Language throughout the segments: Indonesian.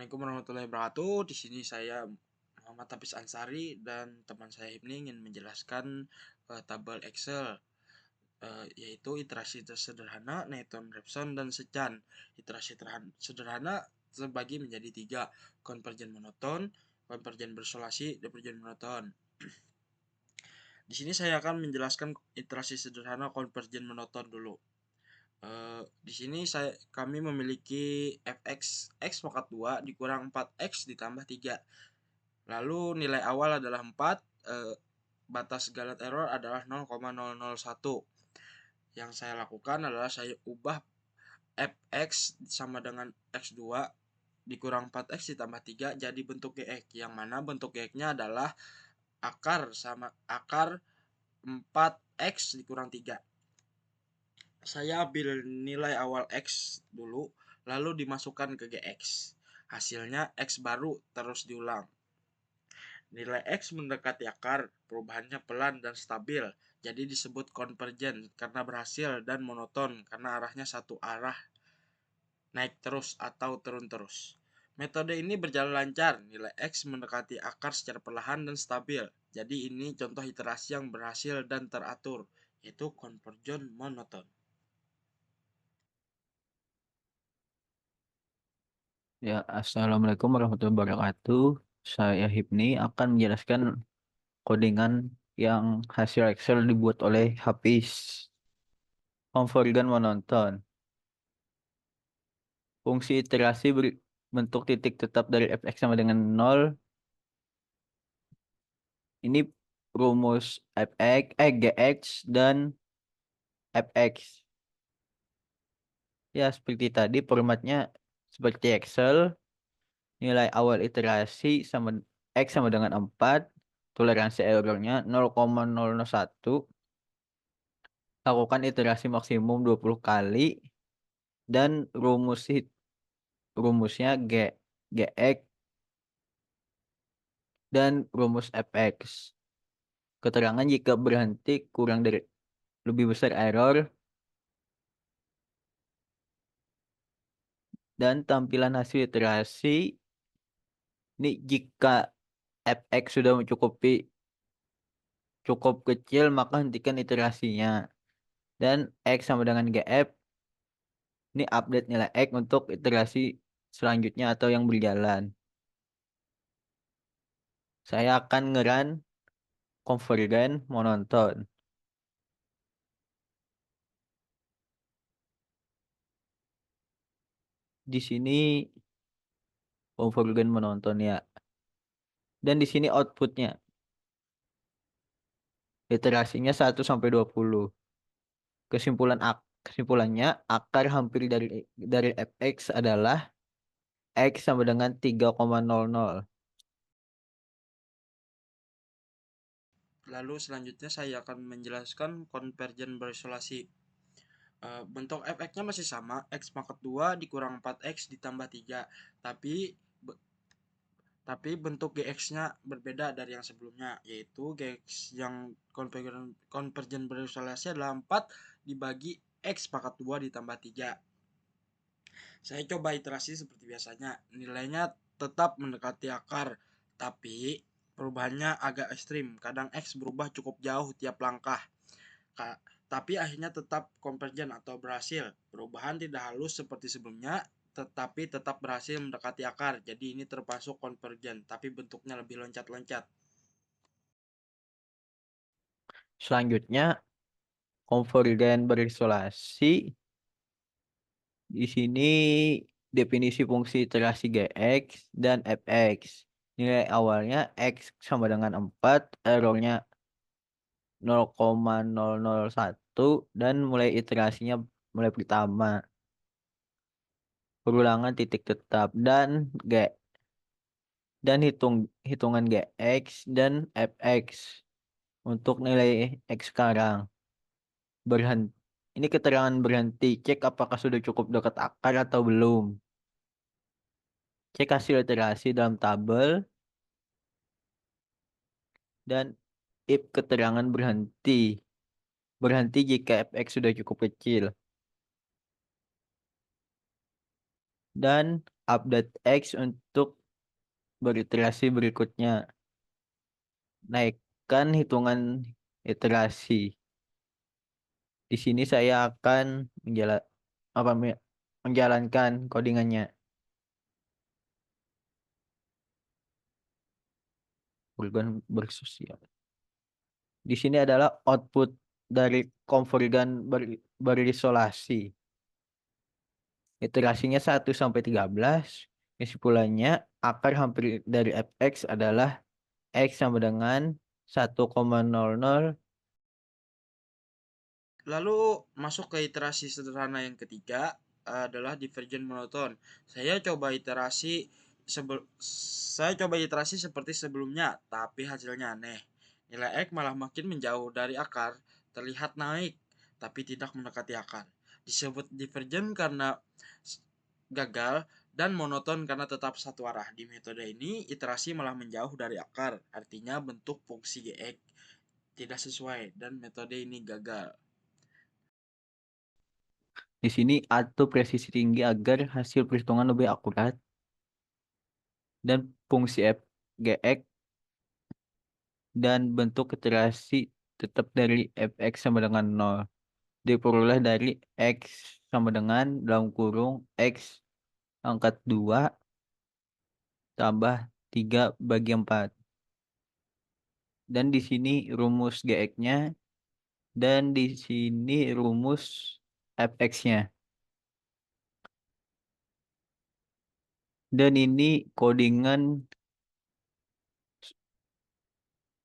Assalamualaikum warahmatullahi wabarakatuh. Di sini saya Muhammad Hafiz Ansari dan teman saya Hipni ingin menjelaskan tabel Excel, yaitu iterasi sederhana, Newton-Raphson, dan Secan. Iterasi sederhana terbagi menjadi 3, konvergen monoton, konvergen berisolasi, divergen monoton. Di sini saya akan menjelaskan iterasi sederhana konvergen monoton dulu. Di sini kami memiliki fx x pangkat 2 dikurang 4x ditambah 3. Lalu nilai awal adalah 4, batas galat error adalah 0,001. Yang saya lakukan adalah saya ubah fx sama dengan x2 dikurang 4x ditambah 3 jadi bentuk gx, yang mana bentuk gx-nya adalah akar 4x dikurang 3. Saya ambil nilai awal x dulu, lalu dimasukkan ke gx. Hasilnya x baru terus diulang. Nilai x mendekati akar, perubahannya pelan dan stabil, jadi disebut konvergen karena berhasil, dan monoton karena arahnya satu arah, naik terus atau turun terus. Metode ini berjalan lancar, nilai x mendekati akar secara perlahan dan stabil. Jadi ini contoh iterasi yang berhasil dan teratur, yaitu konvergen monoton. Ya, Assalamualaikum warahmatullahi wabarakatuh. Saya Hipni akan menjelaskan codingan yang hasil Excel dibuat oleh Hafiz. Konvergen monoton. Fungsi iterasi bentuk titik tetap dari fx sama dengan 0. Ini rumus gx dan fx. Ya, seperti tadi formatnya seperti Excel. Nilai awal iterasi sama x sama dengan 4. Toleransi errornya 0,001. Lakukan iterasi maksimum 20 kali dan rumusnya gx dan rumus fx. Keterangan jika berhenti kurang dari lebih besar error, dan tampilan hasil iterasi ini jika fx sudah mencukupi cukup kecil maka hentikan iterasinya, dan x sama dengan gf. Ini update nilai x untuk iterasi selanjutnya atau yang berjalan. Saya akan ngeran konvergen monoton. Di sini konvergen monoton ya. Dan di sini outputnya iterasinya 1 sampai 20. Kesimpulannya akar hampir dari fx adalah x sama dengan 3,00. Lalu selanjutnya saya akan menjelaskan konvergen berisolasi. Bentuk fx-nya masih sama, x pangkat 2 dikurang 4x ditambah 3. Tapi bentuk gx-nya berbeda dari yang sebelumnya, yaitu gx yang konvergen berisolasi adalah 4 dibagi x pangkat 2 ditambah 3. Saya coba iterasi seperti biasanya, nilainya tetap mendekati akar, tapi perubahannya agak ekstrim. Kadang x berubah cukup jauh tiap langkah. Tapi akhirnya tetap konvergen atau berhasil. Perubahan tidak halus seperti sebelumnya, tetapi tetap berhasil mendekati akar. Jadi ini termasuk konvergen, tapi bentuknya lebih loncat-loncat. Selanjutnya konvergen berisolasi. Di sini definisi fungsi iterasi gx dan fx. Nilai awalnya x sama dengan 4, errornya 0,001, dan mulai iterasinya mulai pertama. Perulangan titik tetap dan hitungan gx dan fx untuk nilai x sekarang. Berhenti. Ini keterangan berhenti. Cek apakah sudah cukup dekat akar atau belum. Cek hasil iterasi dalam tabel dan if keterangan berhenti. Berhenti jika fx sudah cukup kecil. Dan update X untuk beriterasi berikutnya. Naikkan hitungan iterasi. Di sini saya akan apa, menjalankan codingannya. Polygon bersosial. Di sini adalah output dari konvergen berisolasi. Iterasinya 1 sampai 13. Kesimpulannya, akar hampir dari fx adalah x sama dengan 1,00. Lalu masuk ke iterasi sederhana yang ketiga adalah divergent monoton. Saya coba iterasi seperti sebelumnya, tapi hasilnya aneh. Nilai X malah makin menjauh dari akar, terlihat naik, tapi tidak mendekati akar. Disebut divergent karena gagal dan monoton karena tetap satu arah. Di metode ini, iterasi malah menjauh dari akar, artinya bentuk fungsi Gx tidak sesuai dan metode ini gagal. Di sini atau presisi tinggi agar hasil perhitungan lebih akurat, dan fungsi f gx dan bentuk iterasi tetap dari fx sama dengan 0 diperoleh dari x sama dengan dalam kurung x angkat 2 tambah 3 bagi 4. Dan di sini rumus gx-nya, dan di sini rumus fx-nya. Dan ini codingan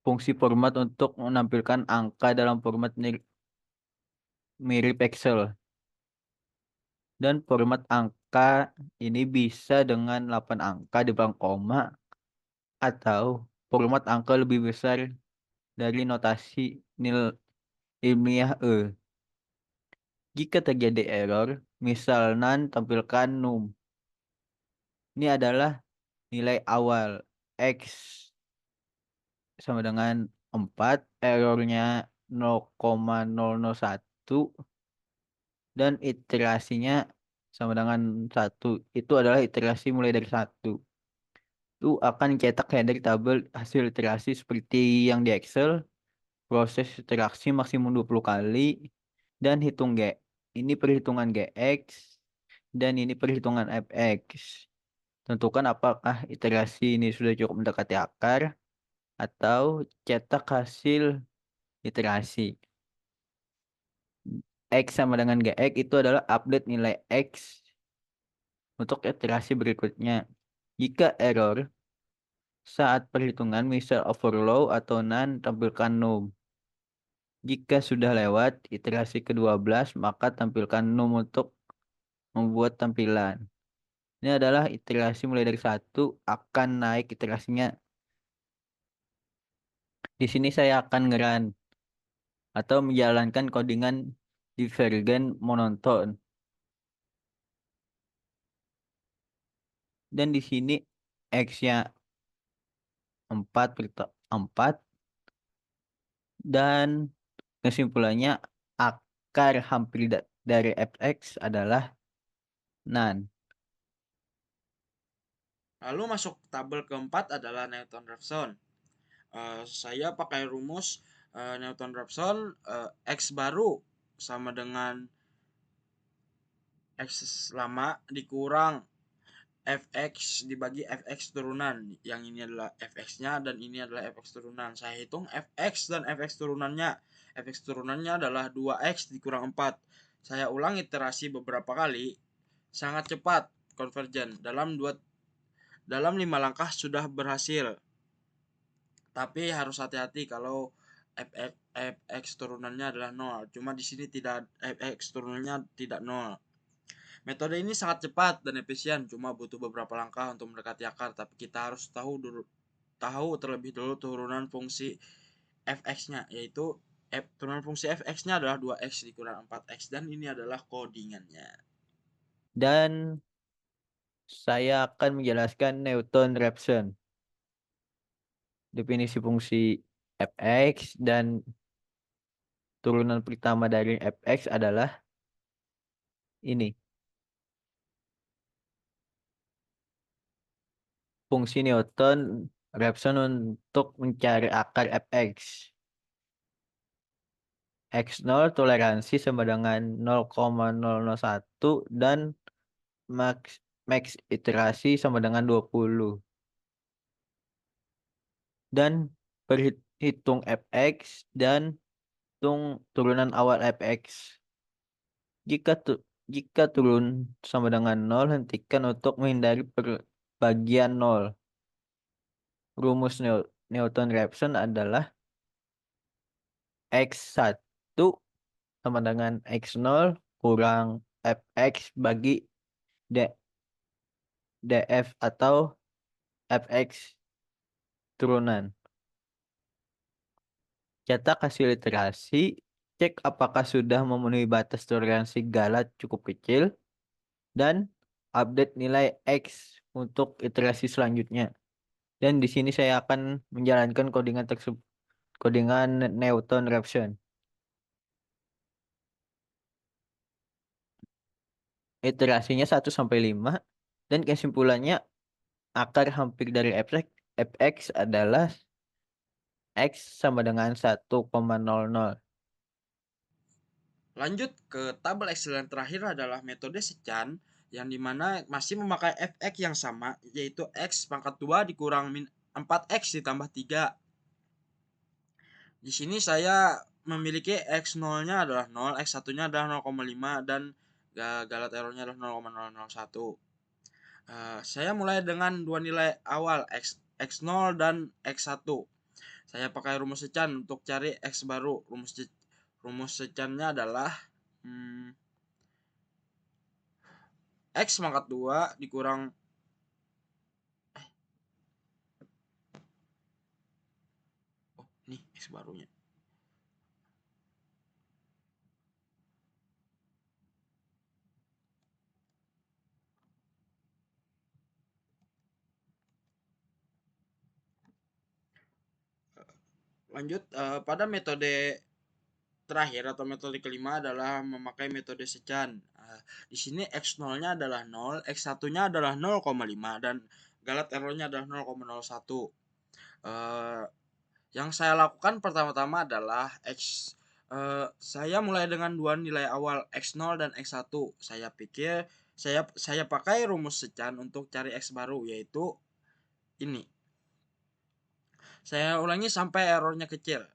fungsi format untuk menampilkan angka dalam format mirip Excel. Dan format angka ini bisa dengan 8 angka di belakang koma, atau format angka lebih besar dari notasi nil ilmiah E. Jika terjadi error, misal nan tampilkan num. Ini adalah nilai awal X sama dengan 4, errornya 0,001, dan iterasinya sama dengan 1. Itu adalah iterasi mulai dari 1. Itu akan cetak header tabel hasil iterasi seperti yang di Excel, proses interaksi maksimum 20 kali, dan hitung G. Ini perhitungan GX, dan ini perhitungan FX. Tentukan apakah iterasi ini sudah cukup mendekati akar, atau cetak hasil iterasi. X sama dengan GX itu adalah update nilai X untuk iterasi berikutnya. Jika error saat perhitungan, misal overflow atau none, tampilkan num. Jika sudah lewat iterasi ke-12, maka tampilkan num untuk membuat tampilan. Ini adalah iterasi mulai dari 1, akan naik iterasinya. Di sini saya akan ngeran atau menjalankan codingan divergen monoton. Dan di sini X-nya 4 per 4, dan kesimpulannya akar hampir dari fx adalah none. Lalu masuk tabel keempat adalah Newton-Raphson. Saya pakai rumus Newton-Raphson X baru sama dengan X lama dikurang fx dibagi fx turunan. Yang ini adalah fx-nya dan ini adalah fx turunan. Saya hitung fx dan fx turunannya. Fx turunannya adalah 2x dikurang 4. Saya ulang iterasi beberapa kali. Sangat cepat konvergen. Dalam 5 langkah sudah berhasil. Tapi harus hati-hati kalau fx turunannya adalah 0. Cuma di sini tidak, fx turunannya tidak 0. Metode ini sangat cepat dan efisien, cuma butuh beberapa langkah untuk mendekati akar, tapi kita harus tahu terlebih dulu turunan fungsi fx-nya, yaitu turunan fungsi fx-nya adalah 2x dikurang 4x, dan ini adalah codingannya. Dan saya akan menjelaskan Newton-Raphson. Definisi fungsi fx dan turunan pertama dari fx adalah ini. fungsi Newton-Raphson untuk mencari akar fx. X0 toleransi sama dengan 0,001 dan max max iterasi sama dengan 20. Dan hitung fx dan hitung turunan awal fx. Jika tu, jika turun sama dengan 0, hentikan untuk menghindari bagian 0. Rumus Newton-Raphson adalah X1 sama dengan X0 kurang fx bagi D- df atau fx turunan. Cetak hasil iterasi, cek apakah sudah memenuhi batas toleransi Galat cukup kecil, dan update nilai X untuk iterasi selanjutnya. Dan di sini saya akan menjalankan codingan Newton-Raphson. Iterasinya 1 sampai 5 dan kesimpulannya akar hampir dari fx adalah X sama dengan 1,00. Lanjut ke tabel Excel yang terakhir adalah metode secan yang dimana masih memakai fx yang sama, yaitu x pangkat 2 dikurang 4x ditambah 3. Di sini saya memiliki x0-nya adalah 0, x1-nya adalah 0,5 dan galat errornya adalah 0,001. Saya mulai dengan dua nilai awal x0 dan x1. Saya pakai rumus secan untuk cari x baru. Rumus secannya adalah x pangkat 2 dikurang nih x barunya. Lanjut pada metode terakhir atau metode kelima adalah memakai metode secan. Di sini x0-nya adalah 0, x1-nya adalah 0,5 dan galat errornya adalah 0,01. Yang saya lakukan pertama-tama adalah saya mulai dengan dua nilai awal x0 dan x1. Saya pikir saya pakai rumus secan untuk cari x baru, yaitu ini. Saya ulangi sampai errornya kecil.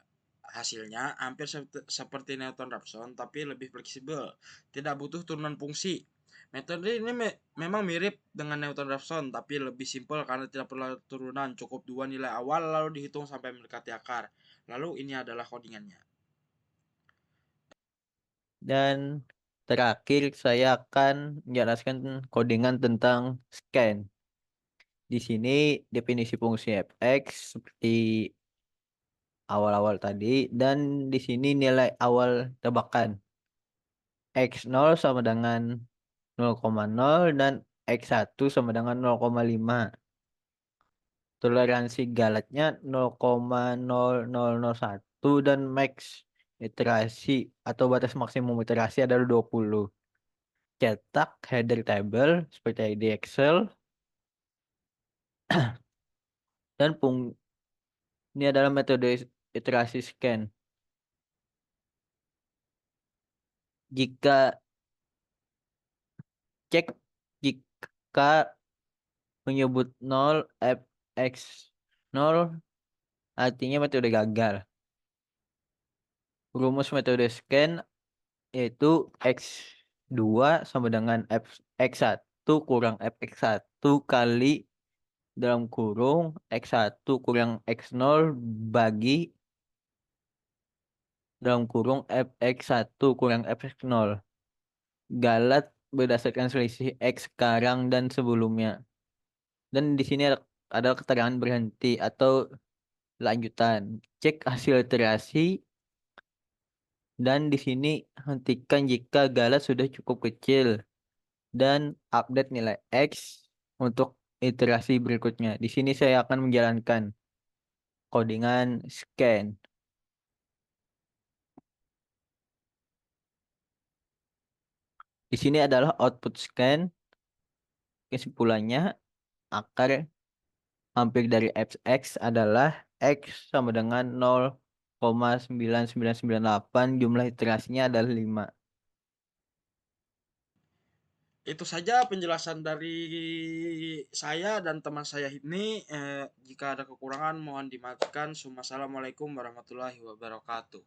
Hasilnya hampir seperti Newton-Raphson tapi lebih fleksibel, tidak butuh turunan fungsi. Metode ini memang mirip dengan Newton-Raphson tapi lebih simpel karena tidak perlu turunan, cukup dua nilai awal lalu dihitung sampai mendekati akar. Lalu ini adalah codingannya. Dan terakhir saya akan menjelaskan codingan tentang scan. Di sini definisi fungsi fx seperti awal-awal tadi, dan di sini nilai awal tebakan x0 sama dengan 0,0 dan x1 sama dengan 0,5. Toleransi galatnya 0,0001 dan max iterasi atau batas maksimum iterasi adalah 20. Cetak header table seperti di Excel, dan ini adalah metode iterasi scan. Jika cek jika menyebut 0 fx 0 artinya metode gagal. Rumus metode scan yaitu x2 sama dengan x1 kurang fx1 kali dalam kurung x1 kurang x0 bagi dalam kurung fx1 kurang fx0. Galat berdasarkan selisih x sekarang dan sebelumnya. Dan di sini ada keterangan berhenti atau lanjutan. Cek hasil iterasi, dan di sini hentikan jika galat sudah cukup kecil, dan update nilai X untuk iterasi berikutnya. Di sini saya akan menjalankan codingan scan. Di sini adalah output scan. Kesimpulannya akar hampir dari fx adalah x sama dengan 0,9998, jumlah iterasinya adalah 5. Itu saja penjelasan dari saya dan teman saya ini. Jika ada kekurangan mohon dimaafkan. Wassalamualaikum warahmatullahi wabarakatuh.